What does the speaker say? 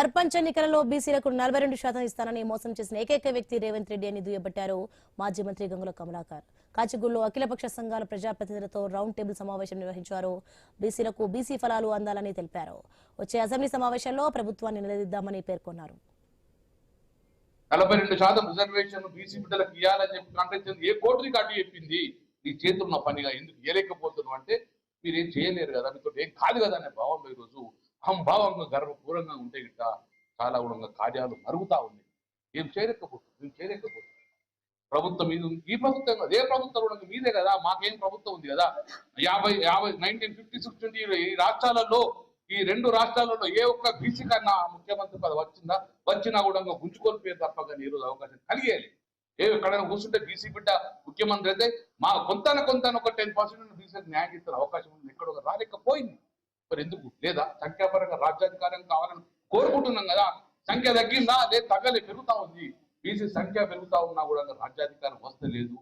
సర్పంచ్ ఎన్నికలలో బీసీలకు 42% ఇస్తానని మోసం చేసిన ఏకైక వ్యక్తి రేవంత్ రెడ్డి అని దుయ్యబట్టారు మాజీ మంత్రి గంగుల కమలాకర్. కాచిగూడలో అఖిలపక్ష సంఘాల ప్రజాప్రతినిధులతో రౌండ్ టేబుల్ సమావేశం నిర్వహించారు. బీసీలకు బీసీ ఫలాలు అందాలని తెలిపారు. వచ్చే అసెంబ్లీ సమావేశంలో ప్రభుత్వాన్ని నిలదీద్దామని పేర్కొన్నారు. 42% రిజర్వేషన్ బీసీ బిడ్డలకు ఇవ్వాలని చెప్పి కాంట్రాక్ట్ ఏ కోర్టు రికార్డు చెప్పింది? ఈ చేతున్న పనిగా ఎందుకు ఇవ్వలేకపోతున్నాం అంటే మీరేం చేయలేరు కదా, మీతో ఏం కాదు కదా అనే భావంలో ఈరోజు అహంభావంగా గర్వపూర్వంగా ఉంటే గిట్ట చాలా కూడా కార్యాలు మరుగుతా ఉంది. ఏం చేయలేకపోతుంది ప్రభుత్వం మీద ఈ ప్రభుత్వం అదే ప్రభుత్వం కూడా మీదే కదా, మాకేం ప్రభుత్వం ఉంది కదా. 1956 ఈ రాష్ట్రాలలో ఈ 2 రాష్ట్రాలలో ఏ ఒక్క బీసీ కన్నా ముఖ్యమంత్రి పదవి వచ్చినా కూడా గుంజుకొని పేరు తప్ప కానీ ఈ రోజు అవకాశం కలిగేయాలి. ఎక్కడైనా కూర్చుంటే బీసీ బిడ్డ ముఖ్యమంత్రి అయితే మా కొంత ఒక 10% బీసీకి న్యాయం చేస్తున్న అవకాశం ఉంది. ఎక్కడ ఒక రాలేకపోయింది. మరి ఎందుకు లేదా? సంఖ్యాపరంగా రాజ్యాధికారం కావాలని కోరుకుంటున్నాం కదా. సంఖ్య తగ్గిందా? లేదు, తగ్గలే, పెరుగుతా ఉంది. బీసీ సంఖ్య పెరుగుతా ఉన్నా కూడా రాజ్యాధికారం వస్తలేదు.